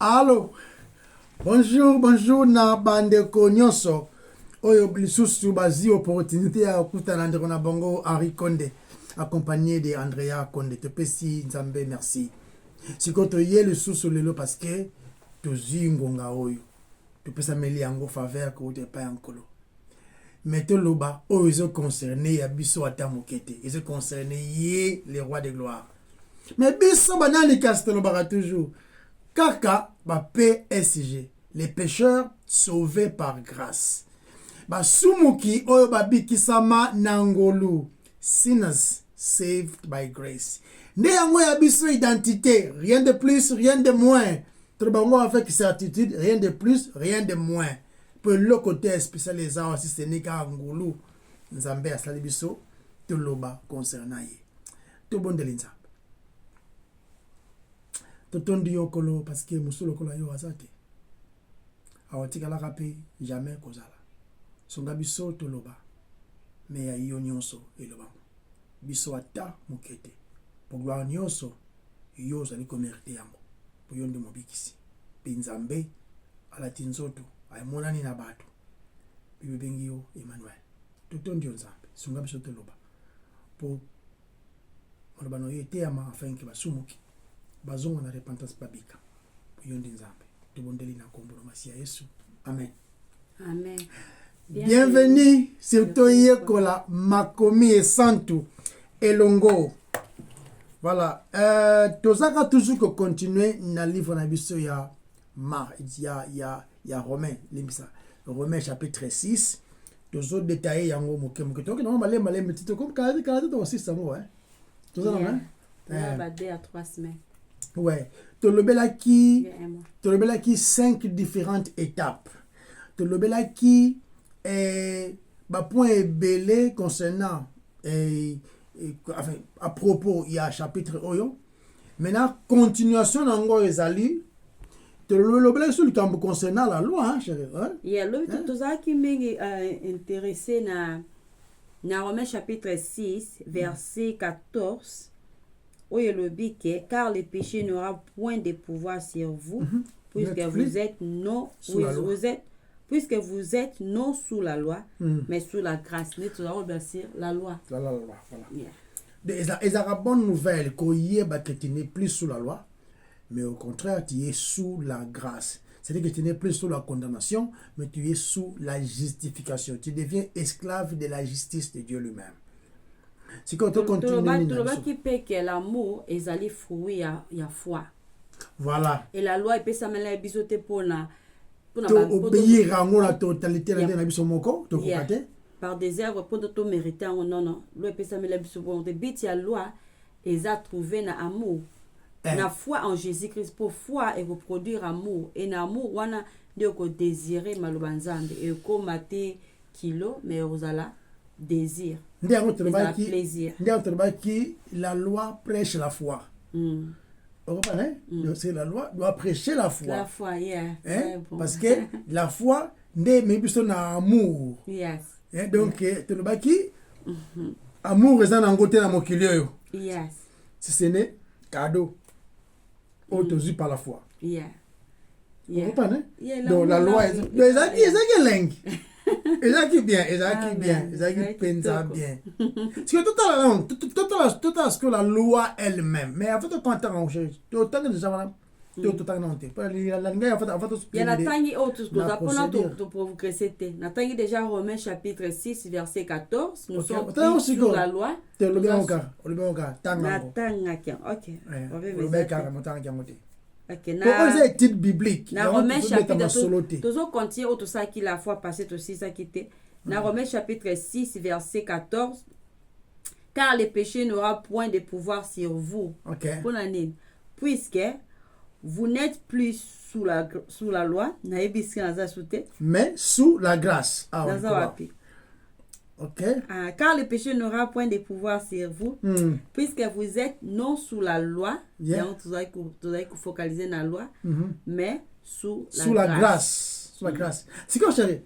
Allô, bonjour na bandeko nyonso. Oyo lisusu bazi opportunité ya kutana ndeko na bongo Henri Konde, accompagné de Andrea Konde. Te pesi nzambe merci. Sikoto ye lisusu lelo parce que tozi ngonga oyo. Te pesa meli yango faveur ko te pa yankolo. Mais to loba oyo zo concerné ya biso ata mokete. Ils concerné ye les rois de gloire. Mais biso banani kastelo baka toujours. Kaka ba PSG, les pécheurs sauvés par grâce. Ba sumuki oyo babikisama nangolu, sinners saved by grace. Ne yango ya biso identité, rien de plus, rien de moins. Trobango avec certitude, rien de plus, rien de moins. Pour le côté spécial les gens aussi c'est nika ngulu. Nzambe asali biso to loba concernant ye. To bon de l'inza. Totondi yokolo parce que musolo kola yo azate. Awatika la rapé jamais kozala. Songa biso toloba. Mais ya yo nyonso eloba. Biso ata mukete. Pour gloire nyonso yo zali komerite yango. Pour yondo mobikisi. Pinzambe ala tinzoto ay monani na bato. Bibi bengi yo Emmanuel. Totondi nzambe. Songa biso toloba. Pour molobano yete ama afin que basumuki. Bazonga na repentance babika. Yondi nzambe. Tubondeli na kombo masi ya Yesu. Amen. Amen. Bienvenue sur Toyekola Makomi et Santu Elongo. Voilà. Tozaka toujours que continuer na livre na biso ya Romain limsa. Romain chapitre 6. Tozo détailler yango moke moke. Donc non malem tito comme quand to aussi sango hein. Tozo non hein. Ba 2 à 3 semaines. Ouais. Tolobela qui 5 différentes étapes. Tolobela qui point belé concernant enfin à propos il y a chapitre oyo. Maintenant continuation nango ezali tolobela sur le camp concernant la loi hein chérie hein. Il y a l'autre toza qui m'est intéressé na Romains chapitre 6 verset 14. Car le péché n'aura point de pouvoir sur vous, puisque vous êtes non sous la loi, mais sous la grâce. La loi. Voilà. Yeah. Et la bonne nouvelle qu'on y est tu n'es plus sous la loi, mais au contraire tu es sous la grâce. C'est-à-dire que tu n'es plus sous la condamnation, mais tu es sous la justification. Tu deviens esclave de la justice de Dieu lui-même. C'est quand on continue qui peut que l'amour est allé fruit ya foi. Voilà. Et la loi peut s'amener bisoter pour obéir à la totalité de la biso moko to kokate par des œuvres pour to mériter non loi peut s'amener biso pour de bit ya loi ils a trouvé na amour na foi en Jésus-Christ pour foi et reproduire amour et na amour wana de ko désirer malobanzambe et ko maté kilo mais osala désir. Plaisir. La loi prêche la foi. Vous comprenez? C'est la loi doit prêcher la foi. La foi, yeah. Hein? Bon. Parce que la foi n'est même pas un amour. Yes. Hein? Donc, tu le qui amour est un côté dans mon kilio. Yes. Si ce n'est cadeau, autorisé par la foi. Yeah. Vous comprenez? Yeah, donc la loi est langue. Ezaki bien. Pensa bien. Parce que tout à ce que la loi elle-même. Mais en fait, quand on t'arrange, tu as déjà tout à l'heure. Il y a Natangi autre chose. Pour progresser. Natangi déjà Romains chapitre 6 verset 14. Nous sommes plus sous la loi. Ok, na étude biblique. Na Romains chapitre toujours continuer autre ça qui la fois passée aussi ça qui était. Na Romains chapitre 6 verset 14. Car le péché n'aura point de pouvoir sur vous. OK. Puisque vous n'êtes plus sous la loi, mais sous la grâce. Ok. Car le péché n'aura point de pouvoir sur vous, puisque vous êtes non sous la loi, donc vous avez focaliser sur la loi, mais sous la grâce. Sous la grâce. C'est quoi, chérie?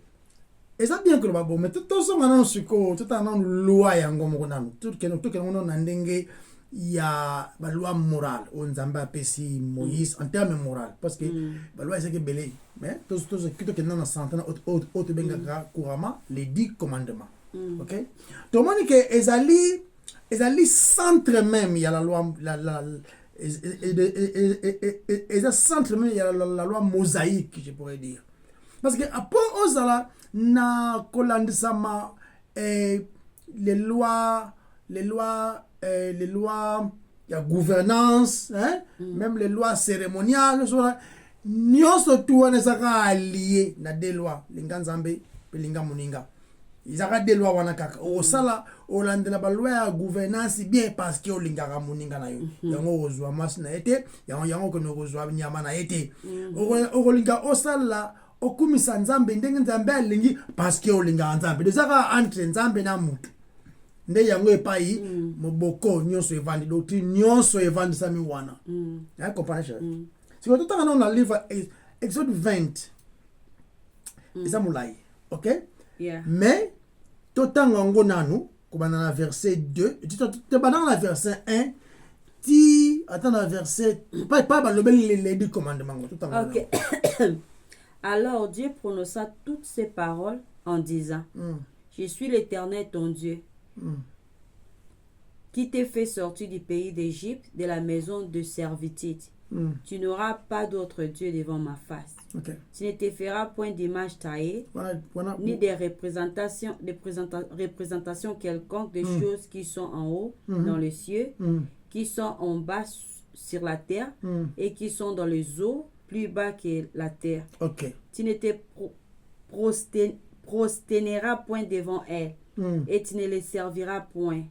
Et ça bien que le babo, mais tout ça maintenant, tout un loi, tout que nous n'endenge il y a la loi morale on zamba pesi Moïse en termes moral parce que la loi c'est que belé mais tout ce que dans santana autre benga couramment les 10 commandements OK tout le monde que ezali centre même il y a la loi et ça centre même il y a la loi mosaïque je pourrais dire parce que après ozala na kolandisama les lois il y a gouvernance hein même les lois cérémoniales nyonso tu wana saka allié na des lois linga nzambe pe linga muninga izaka des lois wana kaka osala olandela ba loi ya gouvernance bien parce que olinga ka muninga na yo yango ozwa mas na ete yango ko no ozwa nyama na ete olinga osala okumisa nzambe ndenge nzambe alingi parce que olinga nzambe dezaka entre nzambe na mutu nde yango epai moboko nyonso evandi doctrine nyonso evandi sami wana ya comprension si vous totanga na livre Exode 20 eza mulai OK mais totanga ngo nanu kobana na verset 2 te bana na verset 1 ti attends na verset pas balobeli les 10 commandements totanga OK alors Dieu prononça toutes ces paroles en disant je suis l'Éternel ton Dieu qui t'ai fait sortir du pays d'Égypte, de la maison de servitude. Tu n'auras pas d'autre Dieu devant ma face. Tu ne te feras point d'image taillée, ni des représentations quelconques des choses qui sont en haut dans les cieux, qui sont en bas sur la terre et qui sont dans les eaux plus bas que la terre. Tu ne te prosterneras point devant elles. Et tu ne les serviras point.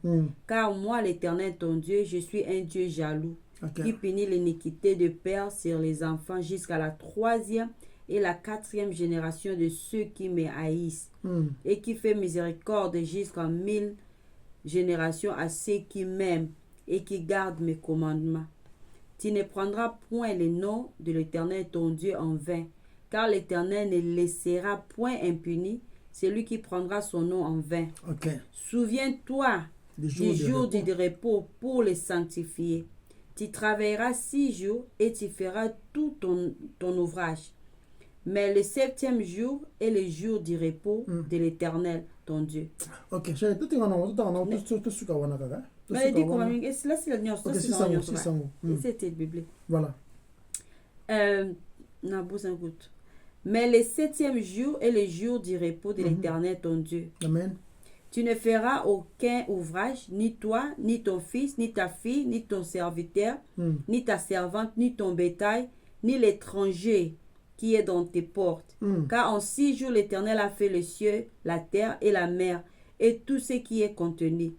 Car moi, l'Éternel, ton Dieu, je suis un Dieu jaloux, qui punit l'iniquité de père sur les enfants jusqu'à la 3e et la 4e génération de ceux qui me haïssent, et qui fait miséricorde jusqu'à 1000 générations à ceux qui m'aiment et qui gardent mes commandements. Tu ne prendras point le nom de l'Éternel, ton Dieu, en vain, car l'Éternel ne laissera point impuni celui qui prendra son nom en vain. Souviens-toi du jour du repos pour le sanctifier. Tu travailleras 6 jours et tu feras tout ton ouvrage. Mais le 7e jour est le jour du repos de l'Éternel, ton Dieu. C'était biblique. Voilà. Mais le 7e jour est le jour du repos de l'Éternel, ton Dieu. Amen. Tu ne feras aucun ouvrage, ni toi, ni ton fils, ni ta fille, ni ton serviteur, ni ta servante, ni ton bétail, ni l'étranger qui est dans tes portes. Car en 6 jours, l'Éternel a fait les cieux, la terre et la mer, et tout ce qui est contenu.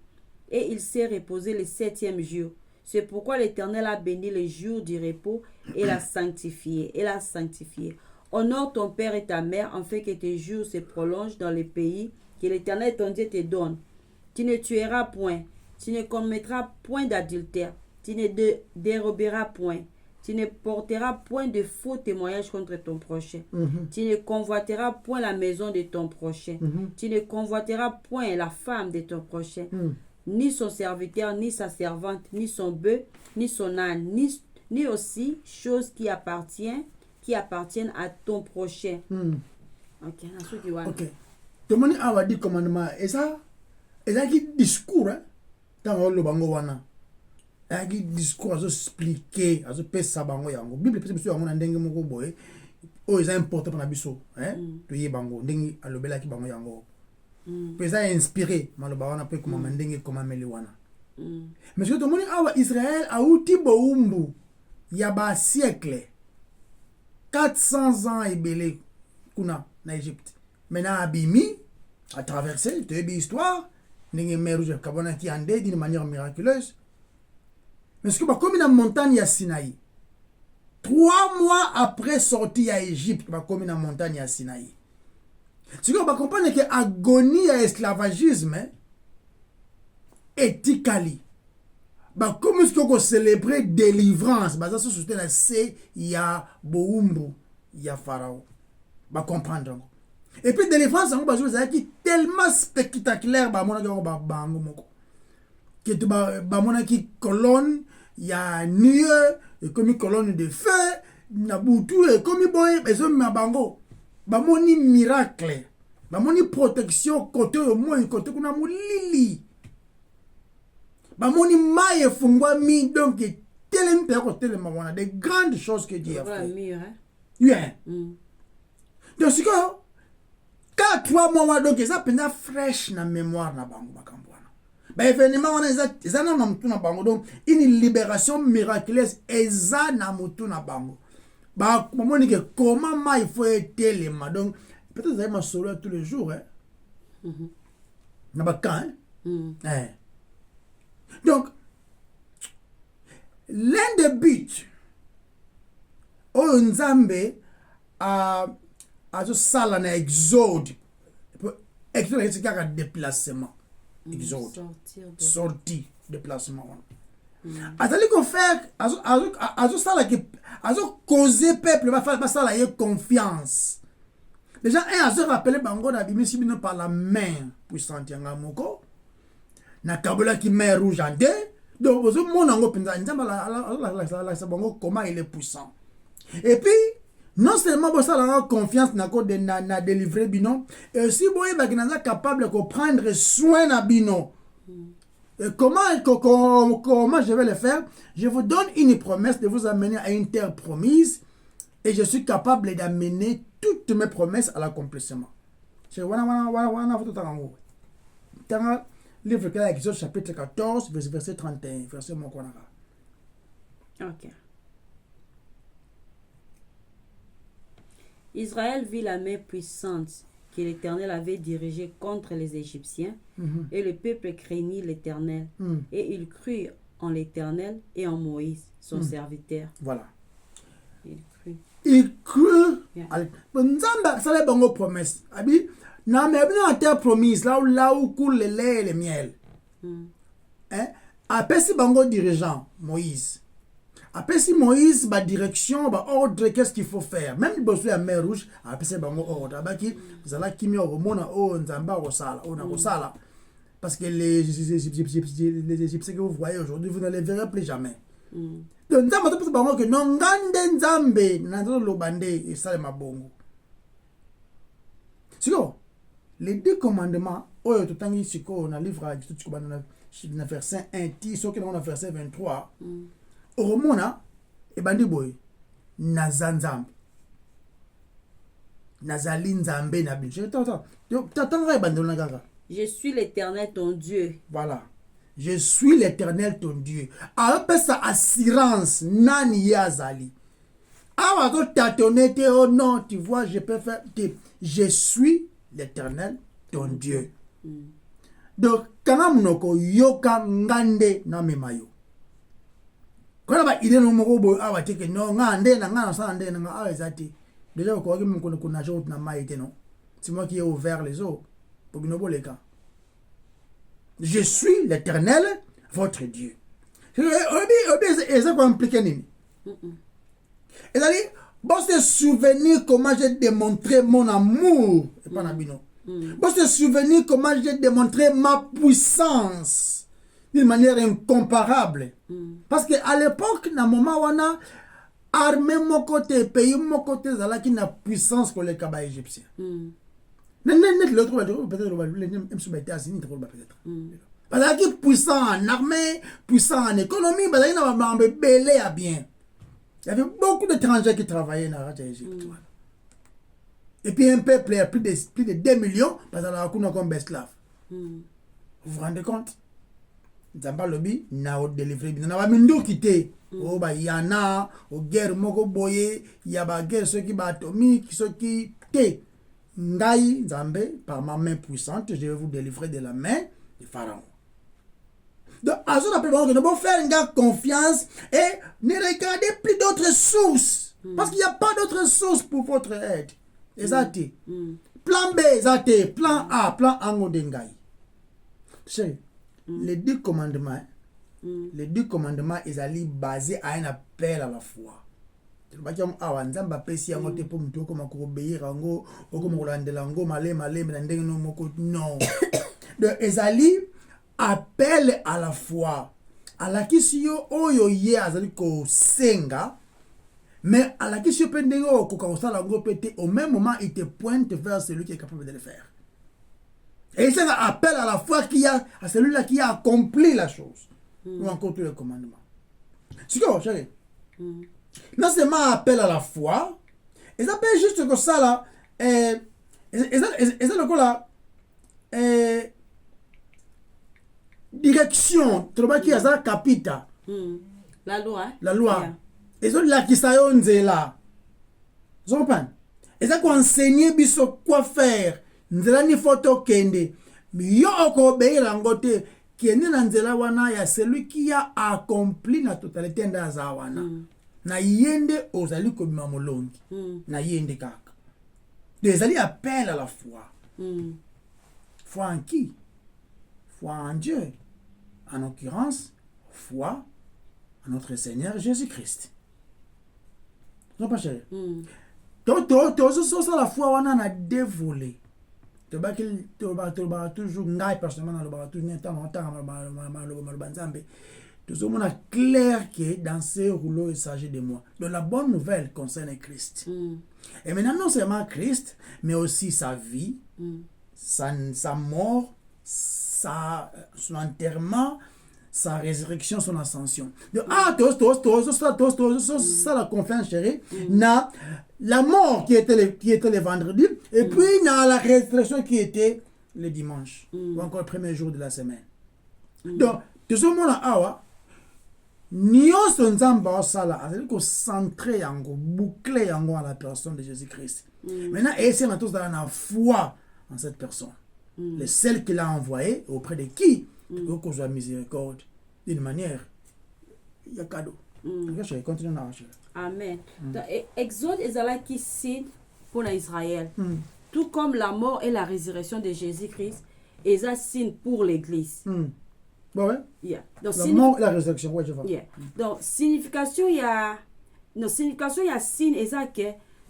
Et il s'est reposé le 7e jour. C'est pourquoi l'Éternel a béni le jour du repos et l'a sanctifié. Honore ton père et ta mère, afin que tes jours se prolongent dans le pays que l'Éternel ton Dieu te donne. Tu ne tueras point, tu ne commettras point d'adultère, tu ne déroberas point, tu ne porteras point de faux témoignages contre ton prochain, tu ne convoiteras point la maison de ton prochain, tu ne convoiteras point la femme de ton prochain, ni son serviteur, ni sa servante, ni son bœuf, ni son âne, ni aussi choses qui appartiennent à ton prochain. Ok. Tout le monde a dit commandement. Et ça qui discours, hein, dans le bango wana. Et qui discours, à expliquer, à faire ça bango yango. Bible peut être on a ndenge moko boy. Oh, c'est important pour la biso, hein. Tu y bango, ndenge à le bela qui bango yango. Peut ça inspiré, maloba wana peut comment ndenge comment meli wana. Mais ce que tout le monde a Israël a outi boumbu. Yaba siècle. 400 ans et belé kuna na Égypte. Maintenant Abimi a traversé, tu as une histoire, n'engé mer rouge kabona qui andé d'une manière miraculeuse. Mais ce que comme dans montagne ya Sinaï. 3 mois après sortie à Égypte, comme dans montagne ya Sinaï. Ce que va comprendre que agonie à esclavagisme éthiquement. Comme est-ce qu'on célébrer délivrance, ça se soutient là, c'est il y a Boumbu, il y a Pharaon. Comprendre. Et puis délivrance, on va jouer qui tellement spectaculaire, que tu bamona qui colonne ya nuée et comme colonne de feu na butu et comme boy bezo mabango bamoni miracle bamoni protection côté au moins côté kuna mulili bamoni maye fungwa mi donc tellement pe côté le mamona des grandes choses que Dieu a fait yeah donc c'est que 4-3 mois donc ça penda fraîche na mémoire na bango bakambo ba événement wana eza na mutu na bango donc une libération miraculeuse eza na mutu na bango ba moni que comment il faut être donc peut-être ça ma solo tous les jours hein na ba kan donc l'un des buts Nzambe a sala na exode c'est un déplacement exode sortie déplacement azali ko faire azo sala ki azo causer peuple ba sala ye confiance déjà azo rappeler bango na bimisi bino par la main puissante yanga moko na kabola ki main rouge en deux donc ozo mona ngo penza nzamba la bango comment il est puissant et puis non seulement vous avez confiance na délivrer bino et aussi vous êtes capable de prendre soin de bino. Et comment je vais le faire? Je vous donne une promesse de vous amener à une terre promise et je suis capable d'amener toutes mes promesses à l'accomplissement. C'est livre de l'Exode chapitre 14 verset 31 verset mon konara. OK. Israël vit la main puissante que l'Éternel avait dirigée contre les Égyptiens, et le peuple craignit l'Éternel, et il crut en l'Éternel et en Moïse, son serviteur. Voilà. Il crut. Nzamba, ça les bonnes promesses. Abi, na mais bien terre promise, là où coule le lait et le miel. Hein? Après si bango dirigeant Moïse. Après si Moïse ba direction ba ordre qu'est-ce qu'il faut faire même si bosso la mer rouge après c'est bango ordre abaki zala kimi hormona nzamba rosala on a rosala parce que les Égyptiens que vous voyez aujourd'hui vous ne les verrez plus jamais donc nzamba to bango que non ngande nzambe na lo bande et ça ma bongo siko les 2 commandements oyo totangi siko na livre à na verset 1 ti soki na verset 23 Oromona ebandi boy nazanzambe nazali nzambe na bi. Je suis l'Éternel ton Dieu. Voilà. Je suis l'Éternel ton Dieu. Après sa assurance nani yazali. Awa to tâtonner oh non, tu vois, je peux faire je suis l'Éternel ton Dieu. Donc kana munoko yoka ngande na memayo. Quand il est no moko awa teke no ngande na ngana sa ndé na awa ezati. Déjà ko ko mun ko na jout na maïté non. C'est moi qui ai ouvert les eaux pour nous les cas. Je suis l'Éternel votre Dieu. Et ça quoi impliquer ni. Et là bon se souvenir comment j'ai démontré mon amour et pas na bino. Bon se souvenir comment j'ai démontré ma puissance d'une manière incomparable. Parce que à l'époque na moment wana armée mon côté pays mon côté zala qui na puissance que les kaba égyptiens. Net l'autre peut-être peut-être. Parce que puissant en armée, puissant en économie, parce qu'il n'a pas belé à bien. Il y avait beaucoup d'étrangers qui travaillaient dans l'Égypte. Et puis un peuple a plus de 2 millions parce qu'il y a comme esclaves. Vous vous rendez compte? Zamba lobby na délivré na ba mindo quitté o ba yana o guerre moko boye ya ba guerre ceux qui ba atomique ceux qui té ngai Nzambe par ma main puissante je vais vous délivrer de la main du pharaon. Donc à ce appel que nous devons faire une confiance et ne regardez plus d'autres sources parce qu'il n'y a pas d'autres sources pour votre aide. Exact. Plan B exact, plan A, plan Angodengai. C'est les 2 commandements, les 2 commandements, ils sont basés à un appel à la foi. Non. Donc, ils sont appelle à la foi. Alakisi yo oyo ye azali ko senga. Mais alakisi yo pendenge o koka osala ngo pete au même moment il te pointe vers celui qui est capable de le faire. Et c'est un appel à la foi à celui-là qui a accompli la chose. Ou encore tous les commandements. C'est quoi, chérie? Non seulement appel à la foi, ils appellent juste comme ça là. Ils ont le là. Direction. Tu vois qui a ça capita. La loi. La loi. Ils ont la qui s'ayon là. Vous comprenez? Ils ont enseigné biso quoi faire. Nzela ni photo kende. Mais yo oko obéir en côté. Kende na nzela wana ya celui qui a accompli la totalité ndaza wana. Na yende ozali ko mamolongi. Na yende kaka. Des alliés appellent à la foi. Foi en qui? Foi en Dieu. En l'occurrence, foi en notre Seigneur Jésus-Christ. Non pas chérie. Ça la foi wana na dévolé. Tu vas toujours ngai personnellement dans le bar tout on a clair que dans ces rouleaux il s'agit de moi. Donc la bonne nouvelle concerne Christ. Et maintenant non seulement Christ, mais aussi sa vie, sa mort, son enterrement, sa résurrection, son ascension. Donc, ça la confiance chérie. Na la mort qui était le vendredi, et puis na la résurrection qui était le dimanche, ou encore le premier jour de la semaine. Donc, tout ce monde là, nyonso nzamba osala azali concentrer yango boucler yango à la personne de Jésus-Christ. Maintenant essayer na tous dans la foi en cette personne. Le seul qu'il a envoyé auprès de qui il cause miséricorde d'une manière il y a cadeau. Je continue à marcher. Amen. Donc Exode ezala qui signe pour Israël. Tout comme la mort et la résurrection de Jésus-Christ, ils ont signe pour l'église. Ouais. Yeah. Donc, la mort et la résurrection, ouais, je vois. Yeah. Donc, signification, il y a signe, exact,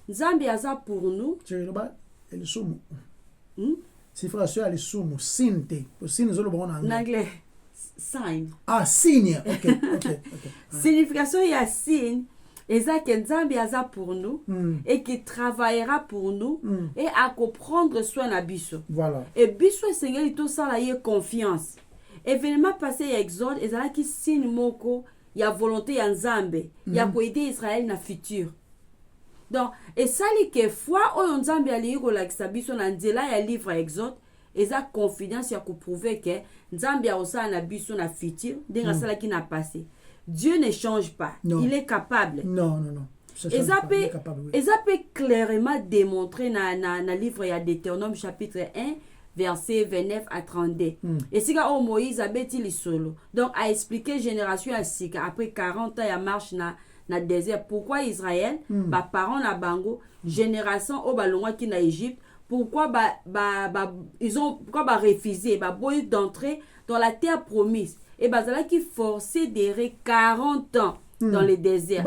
Nzambi aza pour nous. Tu vois, le somme. Signification, elle est somme, sinte. Signe, c'est le bon en anglais. Sign. Ah, signe. Ok. Signification, il y a signe, exact, Nzambi aza pour nous et qui travaillera pour nous et à comprendre soin à biso. Voilà. Et biso, Seigneur, il tout ça, là, il y a confiance. Événement passé ya Exode ezala ki signe moko ya volonté ya Nzambe ya ko aider Israël na futur. Donc et ça li que foi oyo Nzambe ali ko la kisabiso na nzela ya livre Exode eza confidence ya ko prouver que Nzambe a osa na biso na futur denga sala ki na passé. Dieu ne change pas. Non. Il est capable. Non. Eza peut clairement démontrer na livre ya Deutéronome chapitre 1 verset 29 à 32. Et si Moïse a bêti le solo. Donc, a expliqué génération à Sika, après 40 ans, il marche na désert. Pourquoi Israël, parents na bango, génération au balonga qui na Égypte, pourquoi ils ont refusé, boy d'entrer dans la terre promise. Et là qui forcé d'errer 40 ans dans le désert.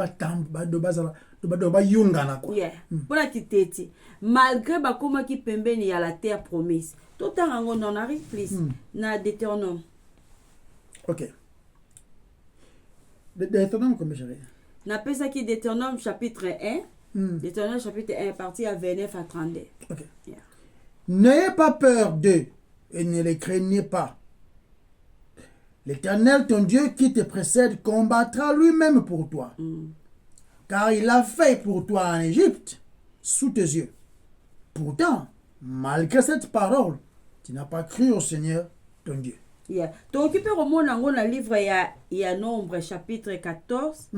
Voilà qui t'était. Malgré comment qui pembeni à la terre promise. Tout le temps, on arrive plus. Na Deutéronome. Ok. Deutéronome, comme je vais. Na pesa qui Deutéronome chapitre 1. Deutéronome chapitre 1, partie à 29 à 32. Ok. Yeah. N'ayez pas peur d'eux et ne les craignez pas. L'Éternel, ton Dieu qui te précède, combattra lui-même pour toi. Car il l'a fait pour toi en Égypte, sous tes yeux. Pourtant, malgré cette parole, tu n'as pas cru au Seigneur, ton Dieu. Yeah. Donc, tu peux remonter dans le livre, il y a Nombre chapitre 14.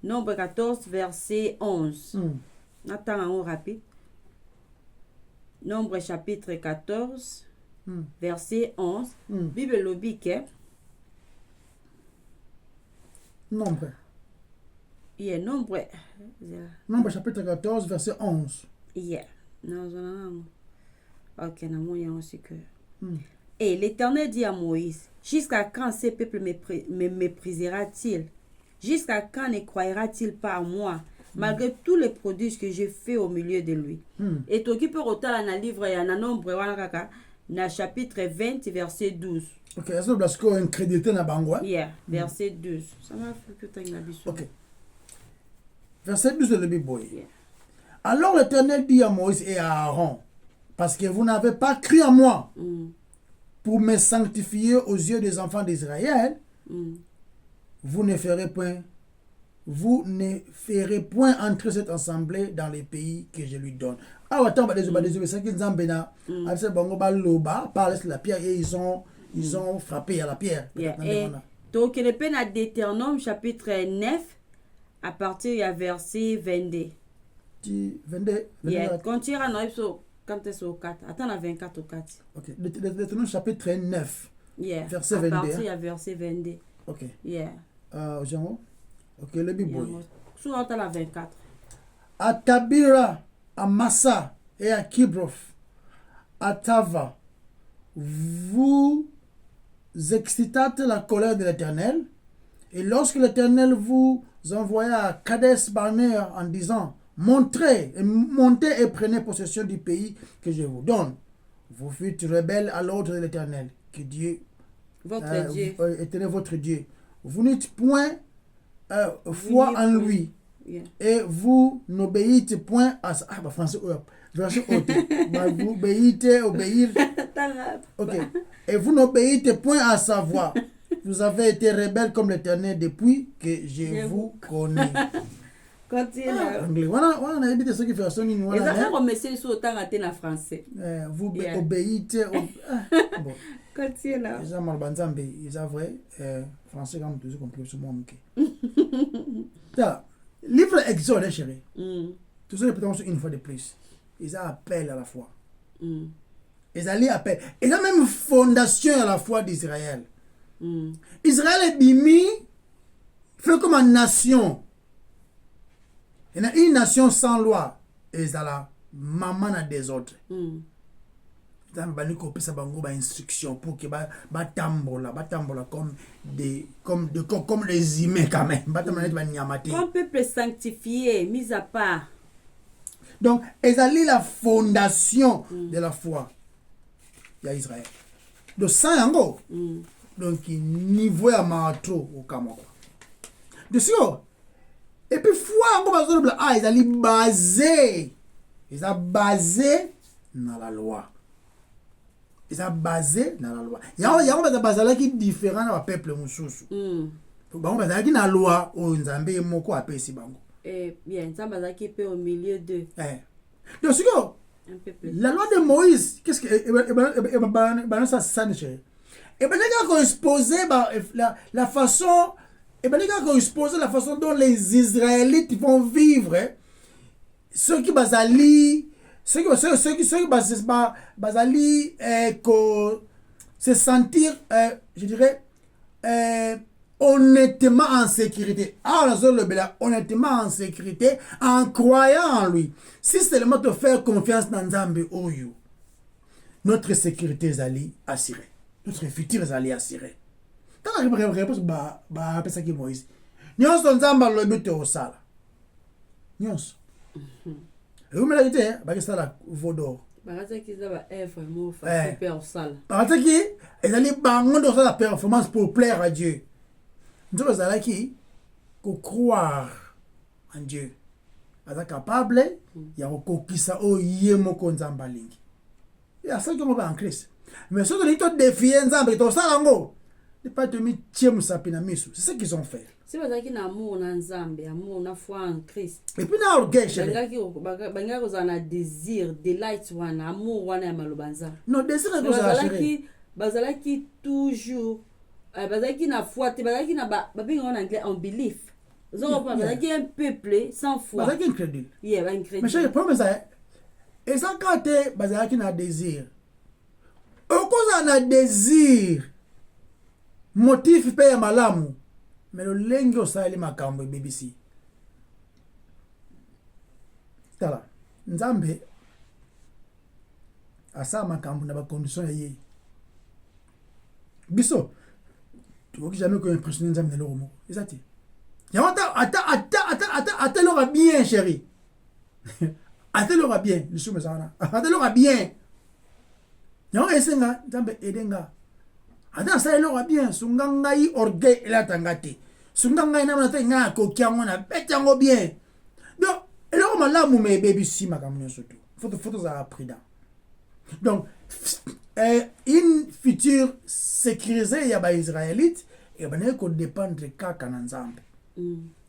Nombre 14, verset 11. Attends, rapide. Nombre chapitre 14, verset 11. Bible lobique. Nombre. Yeah, Nombre. Nombre chapitre 14, verset 11. Yeah. Non. Ok, non, aussi que. Et l'Éternel dit à Moïse, jusqu'à quand ces peuples me méprisera-t-il? Jusqu'à quand ne croira-t-il pas à moi, malgré tous les prodiges que j'ai fait au milieu de lui? Et toi qui peux retourner dans le livre, il y a un nombre, na chapitre 20 verset 12. Ok, est-ce que parce qu'on incrédulité na bango? Yeah, verset 12. Ça m'a fait que tu as biso. Ok. Verset 12 de la Bible. Yeah. Alors l'Éternel dit à Moïse et à Aaron, parce que vous n'avez pas cru en moi pour me sanctifier aux yeux des enfants d'Israël, vous ne ferez point entrer cette assemblée dans les pays que je lui donne. Ah, attends, c'est qu'ils ont parlé sur la pierre et ils ont frappé à la pierre. Yeah. Et donc, le peine à Deutéronome, chapitre 9, à partir du verset 22. 22. Yeah. Quand tu iras dans quand tu es au 4, attends la 24 au 4. Ok, Deutéronome, chapitre 9. Yeah. Verset à 22. À partir du verset 22. Ok. Yeah. Jean, ok, le Bible. Sur la 24. À Tabira, à Massa et à Kibroth, à Tava, vous excitâtes la colère de l'Éternel, et lorsque l'Éternel vous envoya à Kades Barnea en disant, montez et prenez possession du pays que je vous donne, vous fûtes rebelles à l'ordre de l'Éternel, que Dieu, votre Dieu, Éternel votre Dieu. Vous n'êtes point foi en lui. Yeah. Et vous n'obéissez point à ça. Ah, bah, français, version haute. Vous obéir. Ok. Et vous n'obéissez point à sa voix. Vous avez été rebelles comme l'Éternel depuis que je vous connais. Continue. On a dit ce qui fait son Et ça fait remercier sur autant raté en français. Vous obéissez. Bon. Continue là. Ils ont mal ils ont vrai. Français, comme toujours compris sur moi. Livre Exode, chérie. Tout ça, peut-être une fois de plus. Ils appellent à la foi. Ils allaient appeler. Ils ont même fondation à la foi d'Israël. Israël est bimi, fait comme une nation. Il y a une nation sans loi. Et ils ont la maman à des autres. Ils ont copié ça bango instruction pour que batambola comme des humains quand même. Comme peuple sanctifié, mis à part. Donc, ils ont la fondation de la foi. Il y a Israël. Donc, ça yango. Donc, niveau à mato au Kamoko. De sûr. Et puis, foi yango ils ont basé. Ils ont basé dans la loi. Ils ont basé dans la loi. Il y a des bases qui sont différents dans le peuple moussous. Donc, il y a une loi où ils ont moko appelé si bango. Et bien, ça va qui peut au milieu de. Donc, c'est quoi? La loi de Moïse, qu'est-ce que ça s'enchaîne? Et bien, il y a exposé la façon, la façon dont les Israélites vont vivre, ceux qui basali, ceux qui basali, se sentir, je dirais, honnêtement en sécurité. Ah, on a le bel honnêtement en sécurité, en croyant en lui. Si seulement te faire confiance dans Nzambe Oyo, notre sécurité est allée assurée. Notre futur est allé assuré. Quand on a réponse, après ça qui est Moïse. Nous sommes Nzambe le but au sala. Nous. Et vous me l'avez dit, c'est ça la vaudor. C'est qu'ils ont vraiment fait super sale. Parce qu'ils allaient bangonder la performance pour plaire à Dieu. Nous sommes qui croire en Dieu. Ils sont capables, il y a un qui ça au yémoko nzambalingi. Il y a ça qui est en Christ. Mais ceux qui ont défié Nzambe, ils ont ça lango. Ne pas te mettre tiem sapina misu. C'est ce qu'ils ont fait. C'est parce qu'ils ont amour en Nzambe, amour en foi en Christ. Et puis na orgueil chérie. Banga ko za na désir, delight wana, amour wana ya malobanza. Non, désir ko za chérie. Bazalaki toujours bazalaki na foi, bazalaki na ba bingo en anglais unbelief. Zoro pas bazalaki un peuple sans foi. Bazalaki incrédule. Yeah, incrédule. Mais chérie, le problème c'est et ça quand bazalaki na désir. Okoza na désir. Motif pe ya malamu. Mais le lengi osali makambo BBC. Tala. Nzambe asa makambo na ba condition ya ye. Biso. Tu vois que jamais qu'on impressionne Nzambe na lomo. Ezati. Yawata ata l'aura bien chérie. Ata l'aura bien, le sou mesana. Ata l'aura bien. Non, esenga, nzambe edenga. Attends, ça est là bien. Sungangai orgueil la tangate. Sungangai na mata nga ko kiangona betango bien. Donc, et là on la mou me baby si ma kamno surtout. Faut ça appris. Donc, une future sécurisée ya ba israélite et ben ko dépendre kaka na nzambe.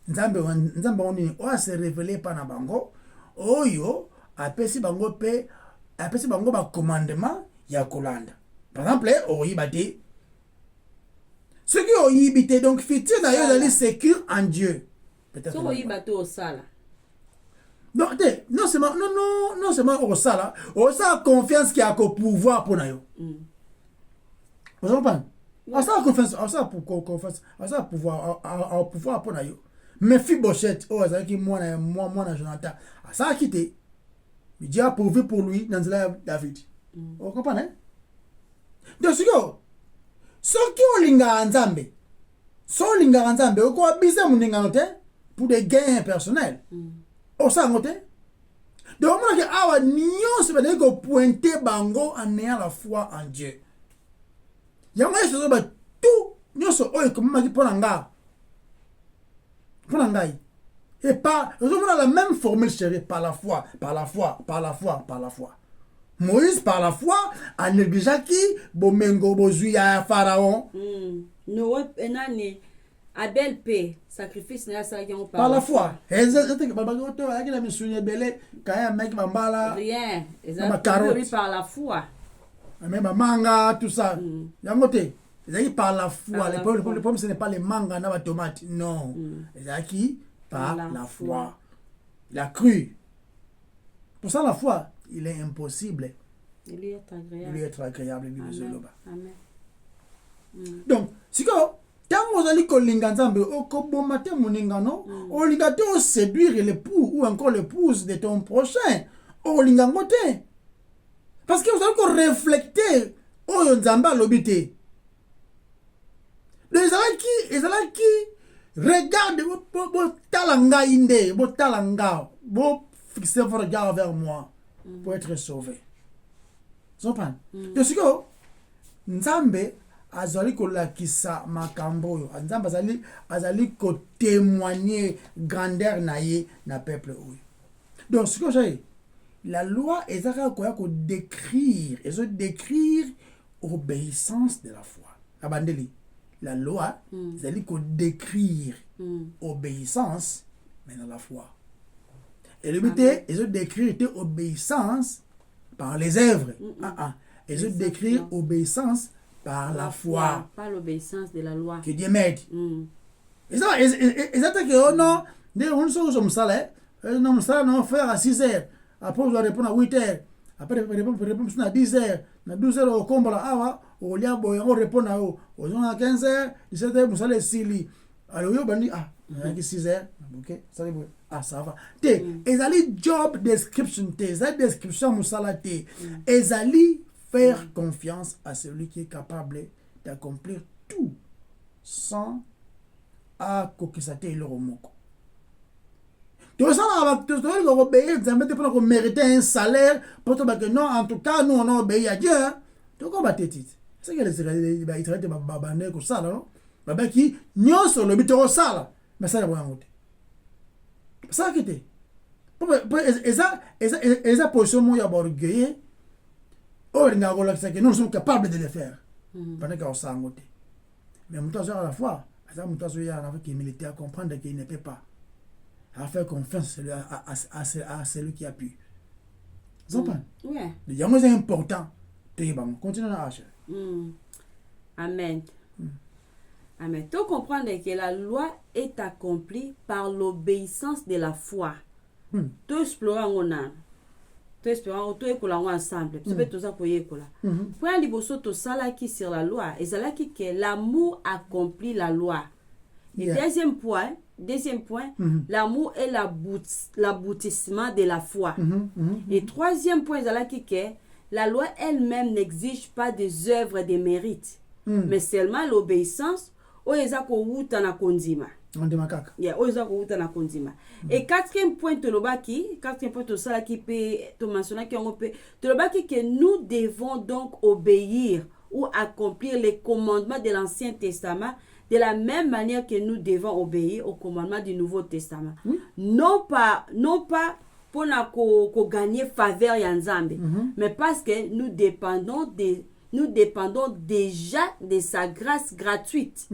Nzambe oni o se révéler pa na bango. Oyo apesi bango ba commandement ya kolanda. Par exemple, oyibate ce qui oyibite donc futur d'ailleurs d'aller sécure en Dieu. Peut-être. So oyibate au sala. Non seulement au sala, au sala confiance qui a qu'au pouvoir pour nayo. Vous comprenez? On ça confiance, on ça pour confiance, on ça pouvoir au pouvoir pour nayo. Mais Mephibosheth, ça qui moi Jonathan, ça a quitté. Dieu a pourvu pour lui dans la David. Vous comprenez? Donc ce qui est linga nzambe, ko bisa muninga note pour des gains personnels. O ça note. Donc on que awa nyonso ba ko pointer bango en ayant la foi en Dieu. Yango yeso ba tout nyonso oyo comme maki ponanga. Ponangai. Et pas, nous avons la même formule chérie, par la foi. Moïse, par la foi, a négligé qui, Bomengo, Bozuya, Pharaon. Noé, Enani, Abel P, sacrifice, par la foi. Rien. Par la foi. Même manga, tout ça. Yangote. Par la foi. Le problème, ce n'est pas les mangas, les tomates. Non. Qui par la foi. Il a cru. Pour ça, la foi, il est impossible. Il lui est agréable. Amen. Donc, si quand vous allez kolinga nzambe, okobomate moningano, olinga te séduire l'époux ou encore l'épouse de ton prochain. Olinga ngote. Parce que vous allez refléter oyo nzamba lobité. Les alaki regarde vos talanga inde, vos talanga, vos fixez vos regards vers moi pour être sauvé. Comprends? Donc si que nzambe azali kolakisa makambo yo, nzambe azali ko témoigner grandeur na ye na peuple oyo. Donc ce que j'ai la loi ezaka koya ko décrire obéissance de la foi. Abandeli la loi, c'est-à-dire qu'on décrire obéissance, mais dans la foi. Et le but est de décrire obéissance par les œuvres. Et de décrire obéissance par la foi. Pas l'obéissance de la loi. Que Dieu m'aide. Et ça, que non, on faire à 6 heures. Après, on doit répondre à 8 heures. Après, répondre à 10 heures. Na 12 heures au combat awa au liabo on répond à eux aux à 15 heures 17 heures vous allez sili alors yo bandi il y a 6 heures OK ça ça va te ezali job description te ezali description musala te ezali faire confiance à celui qui est capable d'accomplir tout sans à kokisate le romoko. Tout ça, on va obéir, pour mériter un salaire, pour que non, en tout cas, nous, on a obéi à Dieu. Donc, on va te dire. C'est que les Israéliens, ils traitent de babané comme ça, non? Babé qui, nous, sur le but de ça, mais ça, c'est bon. Ça, qui était. Et ça, position, moi, il y a orgueil. Oh, il y a que nous sommes capables de le faire. Pendant qu'on s'en goûte. Mais, à la fois, il y a un militaire à comprendre qu'il ne peut pas. À faire confiance à celui qui a pu. Vous comprenez? Oui. C'est important. Continuez à acheter. Amen. Amen. Tu comprends que la loi est accomplie par l'obéissance de la foi. Tu explorer en âme. Tu explorer, tu écoles ensemble. Tu peux tout ça pour écoler. Pour aller bosser tout ça là qui sur la loi. Et c'est là que l'amour accomplit la loi. Et deuxième point, l'amour est l'aboutissement de la foi. Et troisième point, c'est là que la loi elle-même n'exige pas des œuvres de mérite, mais seulement l'obéissance au ezako wuta na kondima. On dit macaque. Yeah, oyo eza kouta na kondima. Et quatrième point tolobaki, quatrième point tosalaki pe to mentionnaki yango pe tolobaki que nous devons donc obéir ou accomplir les commandements de l'Ancien Testament de la même manière que nous devons obéir aux commandements du Nouveau Testament. Non pas pour gagner faveur ya Nzambe, mais parce que nous dépendons déjà de sa grâce gratuite.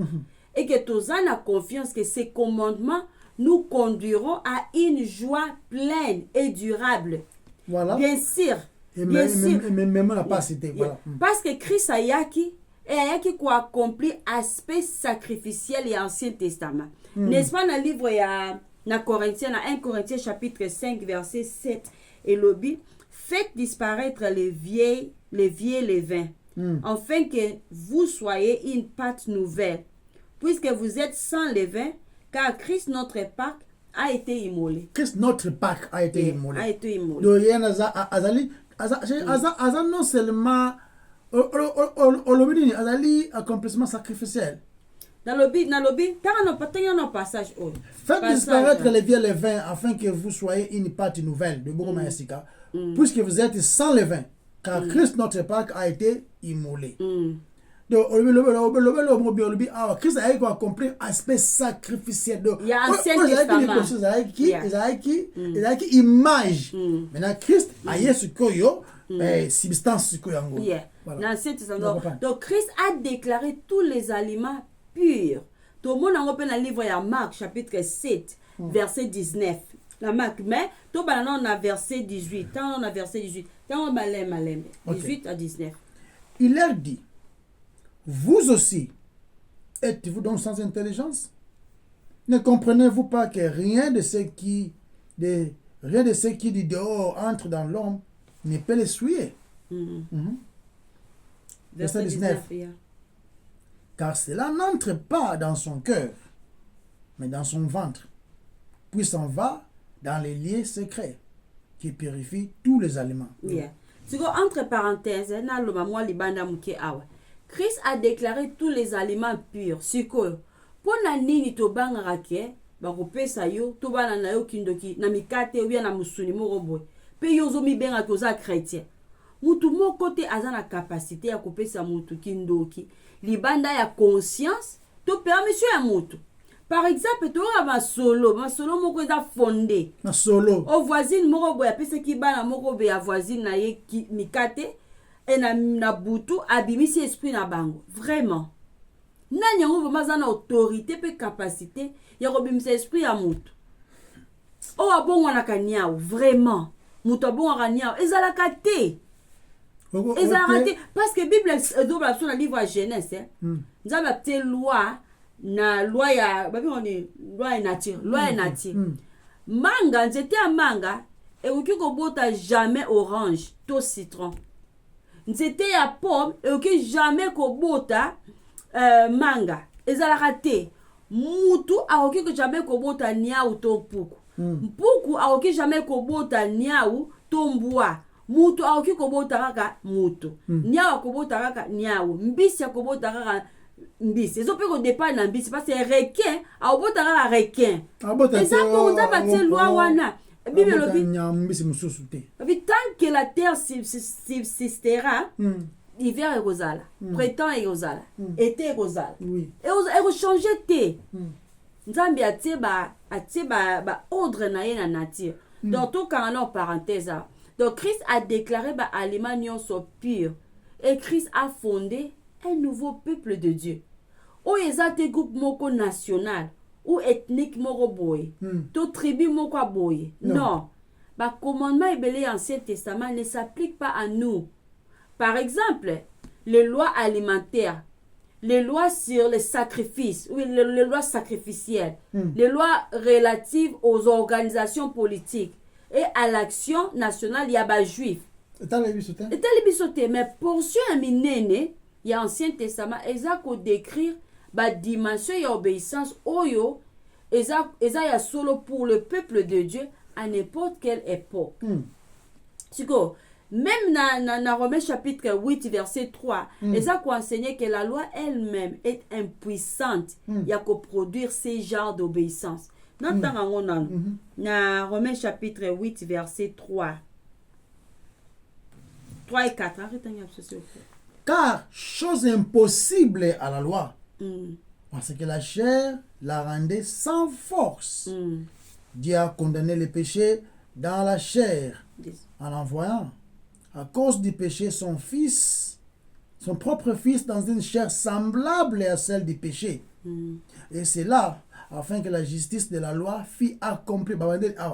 Et que tous en a confiance que ces commandements nous conduiront à une joie pleine et durable. Voilà. Bien sûr. Et même la pas cité. Voilà. Parce que Christ a yaki pour accomplir aspect sacrificiel et Ancien Testament. N'est-ce pas dans le livre na Corinthiens, dans 1 Corinthiens chapitre 5 verset 7 et lobby, faites disparaître les vieux levains, afin que vous soyez une pâte nouvelle, puisque vous êtes sans levain, car Christ notre Pâque a été immolé. Christ notre Pâque a été immolé. A été immolé. Donc il y a non seulement azali accomplissement sacrificiel. Dans le passage. Faites disparaître les vieux levains afin que vous soyez une pâte nouvelle de Bogoma Yassika, puisque vous êtes sans levain, car Christ notre Pâque a été immolé. Donc, Christ a accompli aspect sacrificiel. Il y a Ancien Testament. Il a image. Maintenant, Christ a ce koyo, substance koyango. L'Ancien Testament. Donc, Christ a déclaré tous les aliments purs. Tout le monde a repris dans le livre de Marc, chapitre 7, verset 19. La Marc, mais tout le monde a verset 18. Tant on a verset 18. Tant on a 18 à 19. Il leur dit, vous aussi, êtes-vous donc sans intelligence? Ne comprenez-vous pas que rien de ce qui du dehors entre dans l'homme ne peut l'essuyer? Verset 19. Car cela n'entre pas dans son cœur, mais dans son ventre, puis s'en va dans les lieux secrets qui purifient tous les aliments. Entre parenthèses, Christ a déclaré tous les aliments purs. Siko, pona nini to bangara ke ba kopesa yo to bana na yo kindoki na mikate ou na musuni moko boy. Pe yo zo mi benga ko za chrétien. Mutu moko te azana capacité ya kopesa mutu kindoki. Libanda ya conscience to permission ya mutu. Par exemple, to ma solo moko za fondé. Na solo. O voisine moko boy apesa ki bana moko be ya voisine na ye ki mikate. Et na butu abimisi esprit na bango vraiment nani yango vraiment na autorité pe capacité ya kobimisa esprit ya mutu o abongo na kanyao vraiment mutu abongo kanyao ezalaka te parce que Bible double sur le livre de Genèse nzaba te loi ya babi on loi nature manga nzete ya manga et oki kobota jamais orange to citron. C'était ya pomme et que jamais kobota manga ezalaka te mutu akoki ko jamais kobota niau to mpuku mpuku akoki jamais kobota niau to mbwa mutu akoki kobota kaka mutu niau akobota kaka niau mbisi akobota kaka mbisi ezo pe ko dépend na mbisi parce que requin akobota kaka requin ezako nzaba te loi wana Bible tant que la terre subsistera, hiver est rosal, printemps est rosal, été est rosal. Et on change te. Nzambi atie ba ordre na ye na nature. Donc tout quand on parenthèse. Donc Christ a déclaré ba aliments nyonso pur et Christ a fondé un nouveau peuple de Dieu. O ezate groupe moko national. Ou ethnique moko boye, to tribu moko boye. Non. Bah commandement ebelé Ancien Testament ne s'applique pas à nous. Par exemple, les lois alimentaires, les lois sur les sacrifices, oui, les lois sacrificielles, les lois relatives aux organisations politiques et à l'action nationale yaba juif. Mais portion minene, il y a Ancien Testament, exact décrire ba dimension et obéissance oyo eza ya solo pour le peuple de Dieu à n'importe quelle époque. Siko Même dans Romains chapitre 8, verset 3, et ça qu'on enseignait que la loi elle-même est impuissante. Il y a qu'à produire ces genres d'obéissance. Dans Romains chapitre 8, verset 3. 3 et 4. Arrêtez, car chose impossible à la loi, parce que la chair la rendait sans force. Dieu a condamné le péché dans la chair en envoyant, à cause du péché, son propre fils dans une chair semblable à celle du péché. Et c'est là, afin que la justice de la loi fût accomplie,